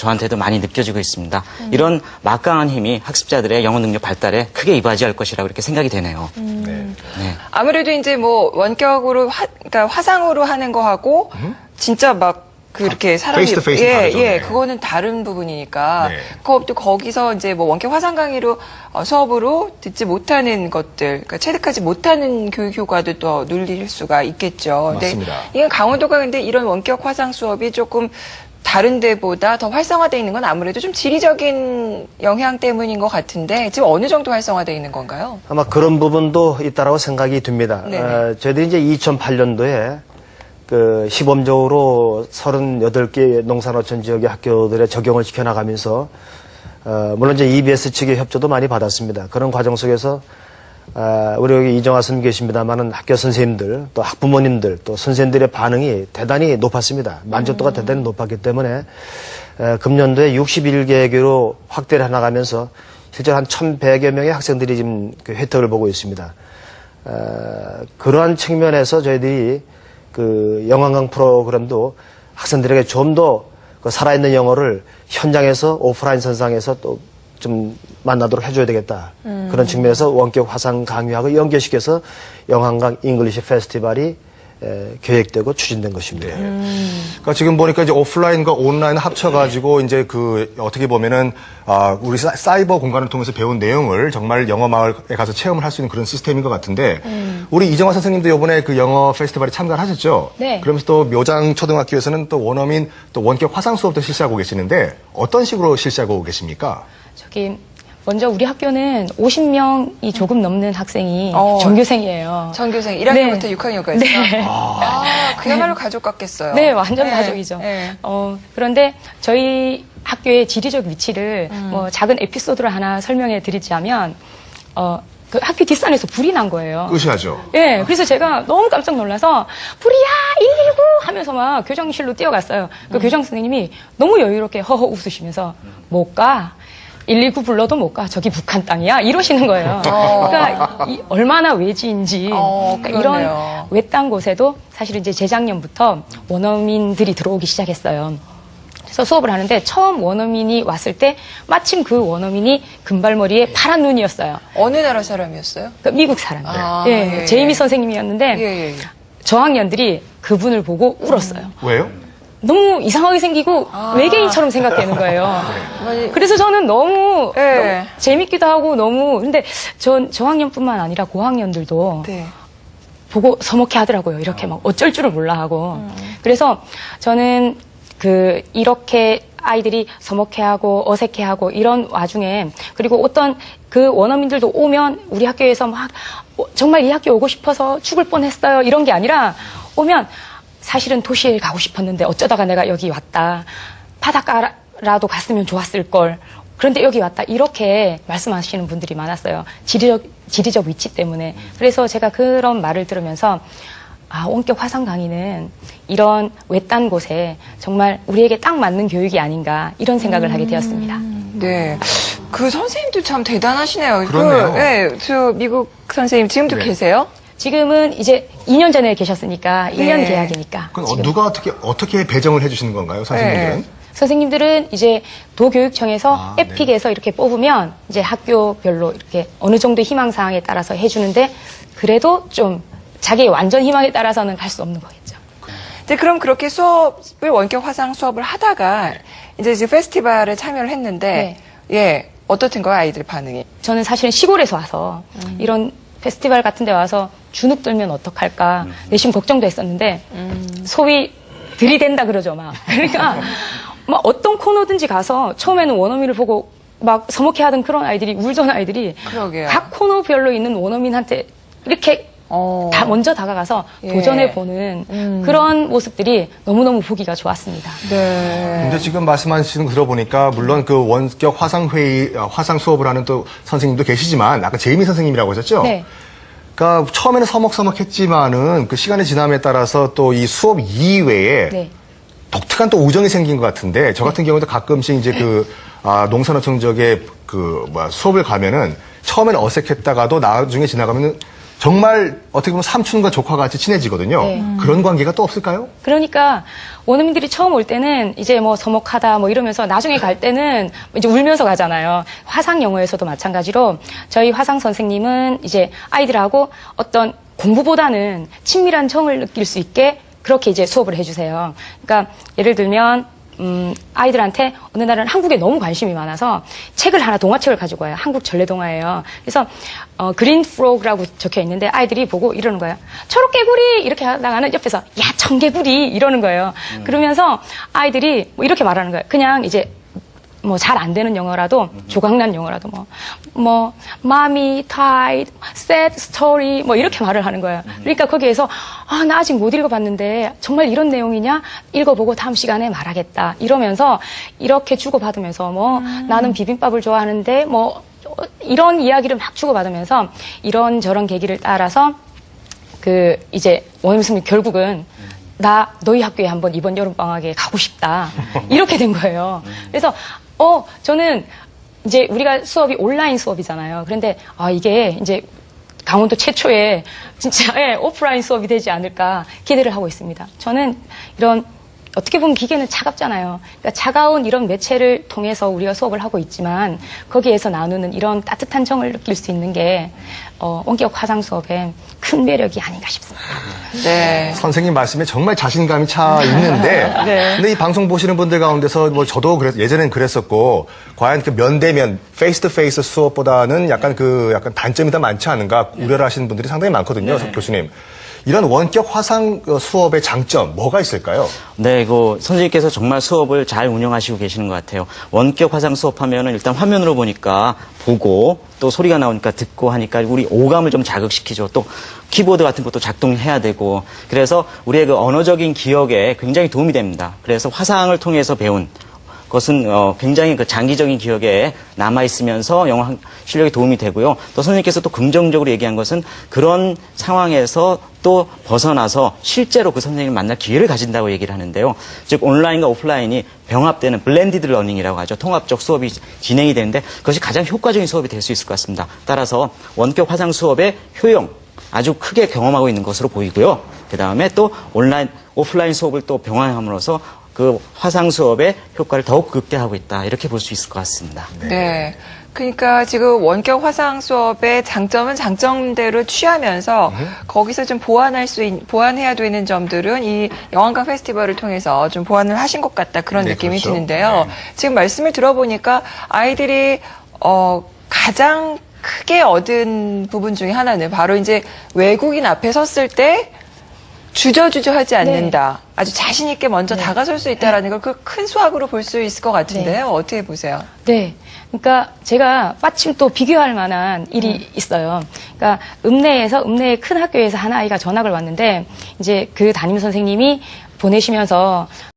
저한테도 많이 느껴지고 있습니다. 이런 막강한 힘이 학습자들의 영어 능력 발달에 크게 이바지할 것이라고 이렇게 생각이 되네요. 네. 아무래도 이제 뭐 원격으로 그러니까 화상으로 하는 거하고 진짜 막 그렇게 사람이 페이스 투 페이스 다르죠. 네. 그거는 다른 부분이니까 네. 또 거기서 이제 뭐 원격 화상 강의로 수업으로 듣지 못하는 것들, 그러니까 체득하지 못하는 교육 효과도 또 눌릴 수가 있겠죠. 맞습니다. 근데 이건 강원도가 근데 이런 원격 화상 수업이 조금 다른 데보다 더 활성화되어 있는 건 아무래도 좀 지리적인 영향 때문인 것 같은데 지금 어느 정도 활성화되어 있는 건가요? 아마 그런 부분도 있다라고 생각이 듭니다. 네네. 저희들이 이제 2008년도에 그 시범적으로 38개 농산어촌 지역의 학교들에 적용을 시켜나가면서 물론 이제 EBS 측의 협조도 많이 받았습니다. 그런 과정 속에서 우리 여기 이정화 선생님 계십니다만은 학교 선생님들 또 학부모님들 또 선생님들의 반응이 대단히 높았습니다. 만족도가 대단히 높았기 때문에 금년도에 61개교로 확대를 해나가면서 실제로 한 1,100여 명의 학생들이 지금 그 혜택을 보고 있습니다. 그러한 측면에서 저희들이 그 영어강 프로그램도 학생들에게 좀 더 그 살아있는 영어를 현장에서 오프라인 선상에서 또 좀 만나도록 해줘야 되겠다. 그런 측면에서 원격 화상 강의하고 연계시켜서 영한강 잉글리시 페스티벌이 계획되고 추진된 것입니다. 그러니까 지금 보니까 이제 오프라인과 온라인 합쳐가지고 이제 그 어떻게 보면은 우리 사이버 공간을 통해서 배운 내용을 정말 영어 마을에 가서 체험을 할 수 있는 그런 시스템인 것 같은데 우리 이정화 선생님도 이번에 그 영어 페스티벌에 참가를 하셨죠? 네. 그러면서 또 묘장 초등학교에서는 또 원어민 또 원격 화상 수업도 실시하고 계시는데 어떤 식으로 실시하고 계십니까? 먼저 우리 학교는 50명이 조금 넘는 학생이 전교생이에요. 전교생 1학년부터 네. 6학년까지. 네. 그야말로 가족 같겠어요. 네, 완전 네. 가족이죠. 네. 그런데 저희 학교의 지리적 위치를 뭐 작은 에피소드를 하나 설명해 드리자면, 그 학교 뒷산에서 불이 난 거예요. 으시하죠. 예, 그래서 제가 너무 깜짝 놀라서 불이야 119 하면서 막 교장실로 뛰어갔어요. 그 교장 선생님이 너무 여유롭게 허허 웃으시면서 못 가. 119 불러도 못 가. 저기 북한 땅이야. 이러시는 거예요. 그러니까 얼마나 외지인지. 그러니까 이런 외딴 곳에도 사실은 이제 재작년부터 원어민들이 들어오기 시작했어요. 그래서 수업을 하는데 처음 원어민이 왔을 때 마침 그 원어민이 금발머리에 파란 눈이었어요. 어느 나라 사람이었어요? 그러니까 미국 사람들. 예. 제이미 선생님이었는데 예. 저학년들이 그분을 보고 울었어요. 왜요? 너무 이상하게 생기고 외계인처럼 생각되는 거예요. 그래서 저는 너무 재밌기도 하고 너무 근데 저학년뿐만 아니라 고학년들도 네. 보고 서먹해 하더라고요. 이렇게 막 어쩔 줄을 몰라 하고. 그래서 저는 이렇게 아이들이 서먹해하고 어색해하고 이런 와중에 그리고 어떤 그 원어민들도 오면 우리 학교에서 막 정말 이 학교 오고 싶어서 죽을 뻔했어요. 이런 게 아니라 오면 사실은 도시에 가고 싶었는데 어쩌다가 내가 여기 왔다. 바닷가라도 갔으면 좋았을 걸. 그런데 여기 왔다. 이렇게 말씀하시는 분들이 많았어요. 지리적 위치 때문에. 그래서 제가 그런 말을 들으면서 원격 화상 강의는 이런 외딴 곳에 정말 우리에게 딱 맞는 교육이 아닌가 이런 생각을 하게 되었습니다. 네. 그 선생님도 참 대단하시네요. 그러네요. 저 미국 선생님 지금도 계세요? 지금은 이제 2년 전에 계셨으니까 1년 계약이니까. 그럼 지금. 누가 어떻게 배정을 해주시는 건가요, 선생님들은? 선생님들은 이제 도교육청에서 에픽에서 이렇게 뽑으면 이제 학교별로 이렇게 어느 정도 희망사항에 따라서 해주는데 그래도 좀 자기의 완전 희망에 따라서는 갈 수 없는 거겠죠. 이제 그럼 그렇게 수업을 원격 화상 수업을 하다가 이제 페스티벌에 참여를 했는데 어떻든가요, 아이들 반응이? 저는 사실은 시골에서 와서 이런 페스티벌 같은 데 와서 주눅 들면 어떡할까 내심 걱정도 했었는데 소위 들이댄다 그러죠 막. 그러니까 막 어떤 코너든지 가서 처음에는 원어민을 보고 막 서먹해하던 그런 아이들이 울던 아이들이 그러게요. 각 코너별로 있는 원어민한테 이렇게 다 먼저 다가가서 도전해보는 그런 모습들이 너무너무 보기가 좋았습니다. 네. 근데 지금 말씀하시는 거 들어보니까 물론 그 원격 화상 수업을 하는 또 선생님도 계시지만 아까 제이미 선생님이라고 하셨죠? 네. 그러니까 처음에는 서먹서먹했지만은 그 시간이 지남에 따라서 또 이 수업 이외에 독특한 또 우정이 생긴 것 같은데 저 같은 경우도 가끔씩 이제 농산어촌 지역에 수업을 가면은 처음에는 어색했다가도 나중에 지나가면은 정말 어떻게 보면 삼촌과 조카 같이 친해지거든요. 네. 그런 관계가 또 없을까요? 그러니까 원어민들이 처음 올 때는 이제 뭐 서먹하다 뭐 이러면서 나중에 갈 때는 이제 울면서 가잖아요. 화상 영어에서도 마찬가지로 저희 화상 선생님은 이제 아이들하고 어떤 공부보다는 친밀한 정을 느낄 수 있게 그렇게 이제 수업을 해주세요. 그러니까 예를 들면 아이들한테 어느 날은 한국에 너무 관심이 많아서 책을 하나, 동화책을 가지고 와요. 한국 전래동화예요. 그래서 그린 프로그라고 적혀 있는데 아이들이 보고 이러는 거예요. 초록개구리 이렇게 하다가는 옆에서 야 청개구리 이러는 거예요. 그러면서 아이들이 뭐 이렇게 말하는 거예요. 그냥 이제 뭐 잘 안 되는 영어라도 조각난 영어라도 뭐 mommy tied sad story 뭐 이렇게 말을 하는 거예요. 그러니까 거기에서 나 아직 못 읽어봤는데 정말 이런 내용이냐 읽어보고 다음 시간에 말하겠다 이러면서 이렇게 주고받으면서 뭐 나는 비빔밥을 좋아하는데 뭐 이런 이야기를 막 주고받으면서 이런 저런 계기를 따라서 그 이제 원어민 선생님 결국은 나 너희 학교에 한번 이번 여름방학에 가고 싶다 이렇게 된 거예요. 그래서 저는 이제 우리가 수업이 온라인 수업이잖아요. 그런데 이게 이제 강원도 최초의 진짜 오프라인 수업이 되지 않을까 기대를 하고 있습니다. 저는 이런 어떻게 보면 기계는 차갑잖아요. 그러니까 차가운 이런 매체를 통해서 우리가 수업을 하고 있지만 거기에서 나누는 이런 따뜻한 정을 느낄 수 있는 게 원격 화상 수업의 큰 매력이 아닌가 싶습니다. 네. 선생님 말씀에 정말 자신감이 차 있는데, 네. 근데 이 방송 보시는 분들 가운데서 뭐 저도 예전엔 그랬었고, 과연 그 면대면, 페이스 투 페이스 수업보다는 약간 단점이 더 많지 않은가 우려를 하시는 분들이 상당히 많거든요, 교수님. 이런 원격 화상 수업의 장점, 뭐가 있을까요? 네, 선생님께서 정말 수업을 잘 운영하시고 계시는 것 같아요. 원격 화상 수업하면은 일단 화면으로 보니까 보고 또 소리가 나오니까 듣고 하니까 우리 오감을 좀 자극시키죠. 또 키보드 같은 것도 작동해야 되고 그래서 우리의 그 언어적인 기억에 굉장히 도움이 됩니다. 그래서 화상을 통해서 배운 것은 굉장히 그 장기적인 기억에 남아있으면서 영어 실력에 도움이 되고요. 또 선생님께서 또 긍정적으로 얘기한 것은 그런 상황에서 또 벗어나서 실제로 그 선생님을 만날 기회를 가진다고 얘기를 하는데요. 즉 온라인과 오프라인이 병합되는 블렌디드 러닝이라고 하죠. 통합적 수업이 진행이 되는데 그것이 가장 효과적인 수업이 될 수 있을 것 같습니다. 따라서 원격 화상 수업의 효용 아주 크게 경험하고 있는 것으로 보이고요. 그 다음에 또 온라인, 오프라인 수업을 또 병합함으로써 그 화상 수업의 효과를 더욱 극대화하고 있다. 이렇게 볼 수 있을 것 같습니다. 네. 그러니까 지금 원격 화상 수업의 장점은 장점대로 취하면서 거기서 좀 보완해야 되는 점들은 이 영화관 페스티벌을 통해서 좀 보완을 하신 것 같다. 그런 네, 느낌이 그렇죠. 드는데요. 네. 지금 말씀을 들어보니까 아이들이 가장 크게 얻은 부분 중에 하나는 바로 이제 외국인 앞에 섰을 때 주저주저 하지 않는다. 아주 자신 있게 먼저 다가설 수 있다라는 걸 그 큰 수확으로 볼 수 있을 것 같은데요. 어떻게 보세요? 네. 그러니까 제가 마침 또 비교할 만한 일이 있어요. 그러니까 읍내의 큰 학교에서 한 아이가 전학을 왔는데 이제 그 담임 선생님이 보내시면서